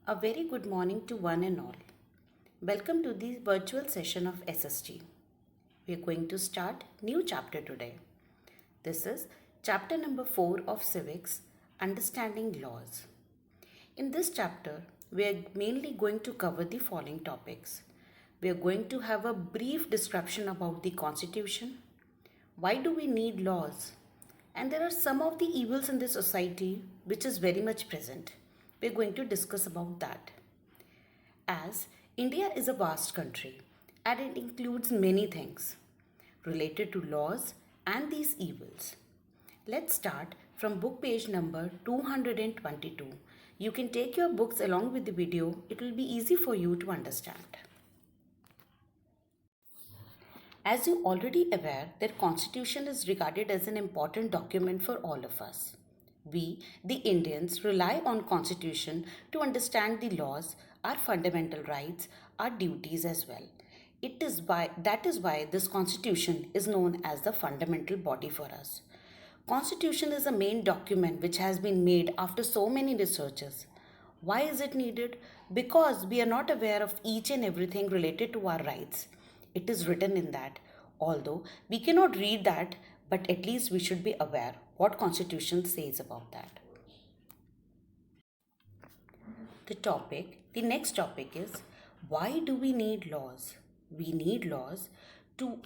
A very good morning to one and all. Welcome to the virtual session of SST. We are going to start new chapter today. This is chapter number 4 of civics, understanding laws. In this chapter, we are mainly going to cover the following topics. We are going to have a brief description about the constitution. Why do we need laws? And there are some of the evils in the society which is very much present. We're going to discuss about that. As India is a vast country and it includes many things related to laws and these evils. Let's start from book page number 222. You can take your books along with the video. It will be easy for you to understand. As you already aware that constitution is regarded as an important document for all of us. We, the Indians, rely on constitution to understand the laws, our fundamental rights, our duties as well. That is why this constitution is known as the fundamental body for us. Constitution is a main document which has been made after so many researches. Why is it needed? Because we are not aware of each and everything related to our rights. It is written in that. Although we cannot read that, but at least we should be aware what constitution says about that. The next topic is, why do we need laws? We need laws to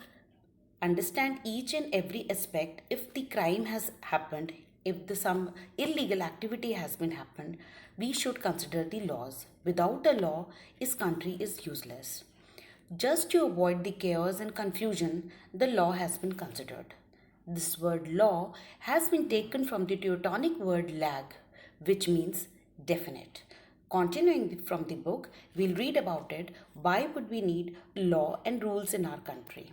understand each and every aspect. If the crime has happened, if some illegal activity has been happened, we should consider the laws. Without a law, this country is useless. Just to avoid the chaos and confusion, the law has been considered. This word law has been taken from the Teutonic word lag, which means definite. Continuing from the book, we'll read about it. Why would we need law and rules in our country?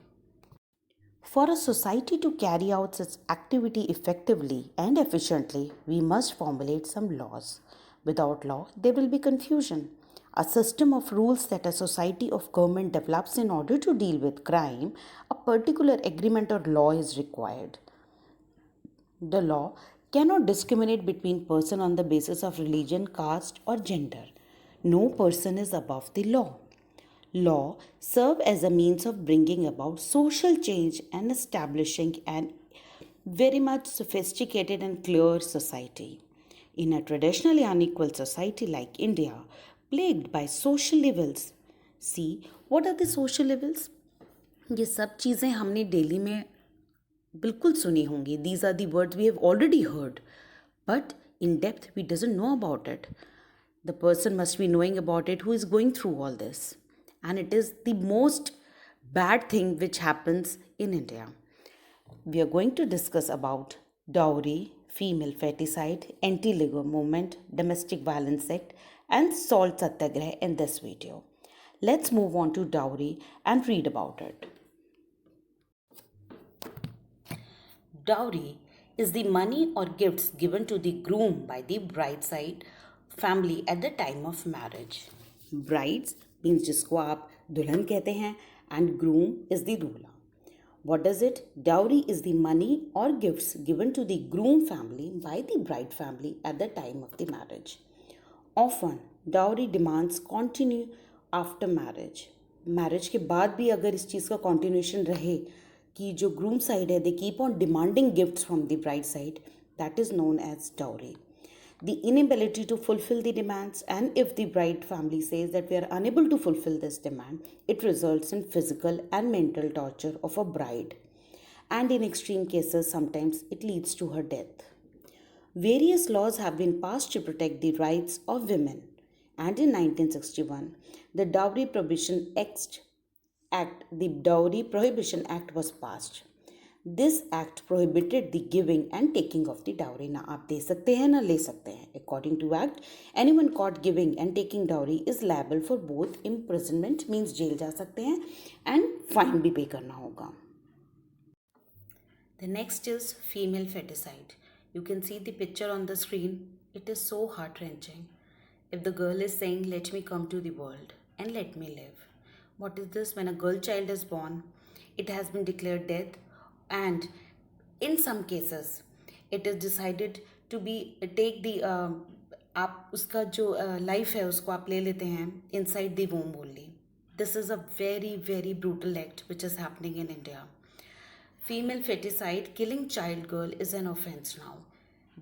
For a society to carry out its activity effectively and efficiently, we must formulate some laws. Without law, there will be confusion. A system of rules that a society of government develops in order to deal with crime, a particular agreement or law is required. The law cannot discriminate between person on the basis of religion, caste or gender. No person is above the law. Law serve as a means of bringing about social change and establishing an very much sophisticated and clear society. In a traditionally unequal society like India, plagued by social evils. See, what are the social evils? ये सब चीज़ें हमने daily में बिल्कुल सुनी होंगी. These are the words we have already heard. But in depth, we doesn't know about it. The person must be knowing about it who is going through all this. And it is the most bad thing which happens in India. We are going to discuss about dowry, female feticide, anti-labor movement, domestic violence act, and salt satyagraha in this video. Let's move on to dowry and read about it. Dowry is the money or gifts given to the groom by the bride side family at the time of marriage. Brides means जिसको आप दुल्हन कहते हैं and groom is the दूल्हा. What does it? Dowry is the money or gifts given to the groom family by the bride family at the time of the marriage. Often, dowry demands continue after marriage. Marriage के बाद भी अगर इस चीज़ का continuation रहे कि जो groom side है, they keep on demanding gifts from the bride side, that is known as dowry. The inability to fulfill the demands, and if the bride family says that we are unable to fulfill this demand, it results in physical and mental torture of a bride. And in extreme cases, sometimes it leads to her death. Various laws have been passed to protect the rights of women. And in 1961, the Dowry Prohibition Act was passed. This act prohibited the giving and taking of the dowry. ना आप दे सकते हैं ना ले सकते हैं. According to act, anyone caught giving and taking dowry is liable for both imprisonment means जेल जा सकते हैं and fine भी pay करना होगा. The next is female feticide. You can see the picture on the screen. It is so heart-wrenching. If the girl is saying, let me come to the world and let me live. What is this? When a girl child is born, it has been declared death, and in some cases, it is decided to take the आप उसका जो life है उसको आप ले लेते हैं inside the वोम only. This is a very, very brutal act which is happening in India. Female feticide, killing child girl is an offense now.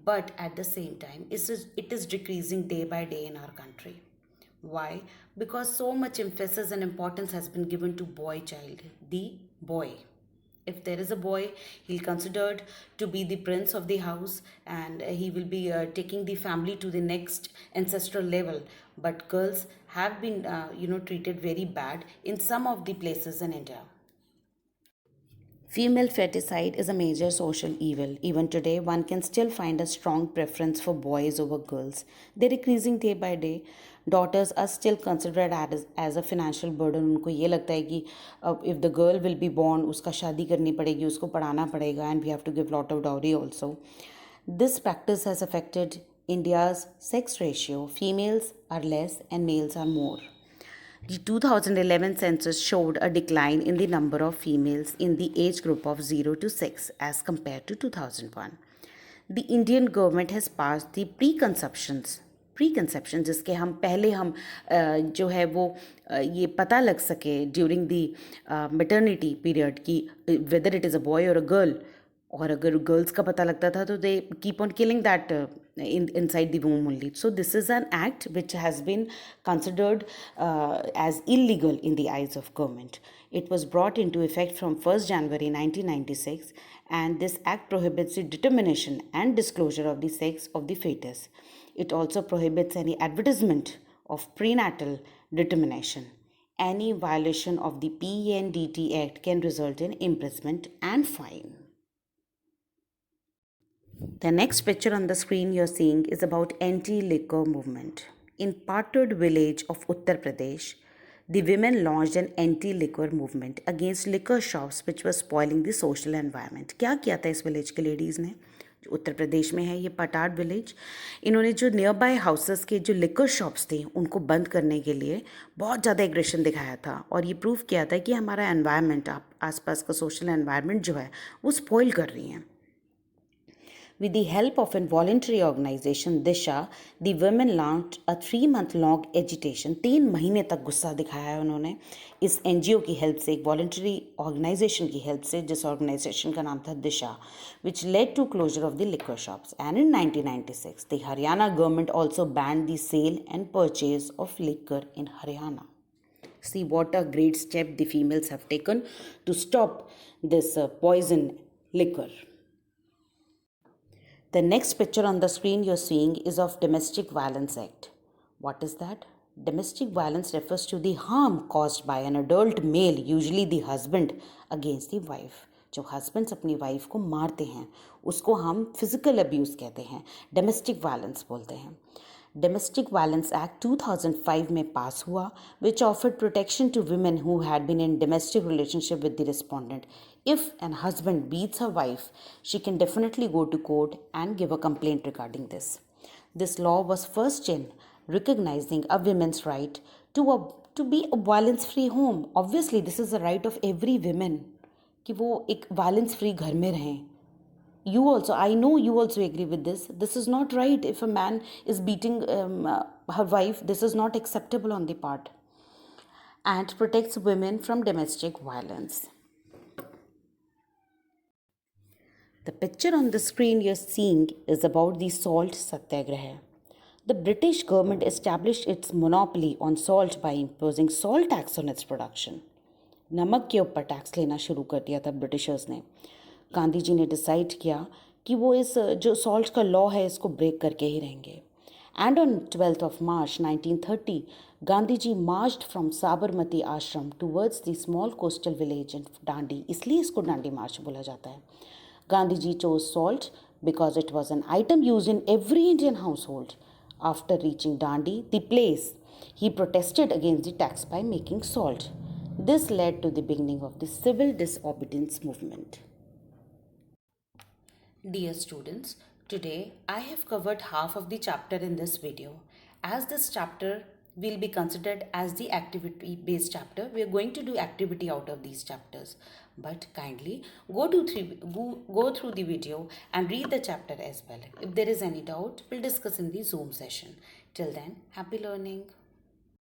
But at the same time, it is decreasing day by day in our country. Why? Because so much emphasis and importance has been given to boy child, the boy. If there is a boy, he'll considered to be the prince of the house, and he will be taking the family to the next ancestral level. But girls have been treated very bad in some of the places in India. Female feticide is a major social evil. Even today, one can still find a strong preference for boys over girls. They're decreasing day by day. Daughters are still considered as a financial burden. उनको ये लगता है कि if the girl will be born, उसका शादी करनी पड़ेगी, उसको पढ़ाना पड़ेगा, and we have to give lot of dowry also. This practice has affected India's sex ratio. Females are less and males are more. The 2011 census showed a decline in the number of females in the age group of 0 to 6 as compared to 2001. The Indian government has passed the preconception जिसके हम पहले हम जो है वो ये पता लग सके ड्यूरिंग दी मैटर्निटी पीरियड कि whether it is a boy और अ गर्ल, और अगर गर्ल्स का पता लगता था तो they keep on killing that inside the womb only. So this is an act which has been considered as illegal in the eyes of government. It was brought into effect from 1st January 1996, and this act prohibits the determination and disclosure of the sex of the fetus. It also prohibits any advertisement of prenatal determination. Any violation of the PNDT Act can result in imprisonment and fine. The next picture on the screen you're seeing is about anti-liquor movement. In Patad village of Uttar Pradesh, the women launched an anti-liquor movement against liquor shops which were spoiling the social environment. क्या किया था इस village के ladies ने? जो उत्तर प्रदेश में है ये पटाड विलेज, इन्होंने जो नियर बाय हाउसेस के जो लिकर शॉप्स थे उनको बंद करने के लिए बहुत ज़्यादा एग्रेशन दिखाया था और ये प्रूव किया था कि हमारा एनवायरनमेंट, आसपास का सोशल एनवायरनमेंट जो है वो स्पॉइल कर रही हैं. With the help of a voluntary organization, Disha, the women launched a 3-month-long agitation. 3 महीने तक गुस्सा दिखाया है उन्होंने इस NGO की हेल्प से, एक वॉलेंट्री ऑर्गेनाइजेशन की हेल्प से, जिस ऑर्गेनाइजेशन का नाम था दिशा, which led to closure of the liquor shops. And in 1996, the Haryana government also banned the sale and purchase of liquor in Haryana. See what a great step the females have taken to stop this poison liquor. The next picture on the screen you're seeing is of Domestic Violence Act. What is that? Domestic violence refers to the harm caused by an adult male, usually the husband, against the wife. जो husbands अपनी wife को मारते हैं उसको हम physical abuse कहते हैं, domestic violence बोलते हैं. Domestic Violence Act 2005 में पास हुआ, which offered protection to women who had been in domestic relationship with the respondent. If an husband beats her wife, she can definitely go to court and give a complaint regarding this. This law was first in recognizing a woman's right to be a violence-free home. Obviously, this is the right of every woman कि वो एक violence-free घर में रहें. You also, I know you also agree with this. This is not right. If a man is beating her wife, this is not acceptable on the part, and protects women from domestic violence. The picture on the screen you're seeing is about the salt satyagraha. The British government established its monopoly on salt by imposing salt tax on its production. नमक के ऊपर tax लेना शुरू कर दिया था Britishers ने. गांधी जी ने डिसाइड किया कि वो इस जो सॉल्ट का लॉ है इसको ब्रेक करके ही रहेंगे. And on 12th of March 1930, Gandhi ji marched from Sabarmati Ashram towards the small coastal village in Dandi. इसलिए इसको डांडी मार्च बोला जाता है. Gandhi ji chose salt because it was an item used in every Indian household. After reaching Dandi, the place, he protested against the tax by making salt. This led to the beginning of the civil disobedience movement. Dear students, today I have covered half of the chapter in this video. As this chapter will be considered as the activity based chapter. We are going to do activity out of these chapters, but kindly go through the video and read the chapter as well. If there is any doubt, we'll discuss in the Zoom session. Till then, happy learning.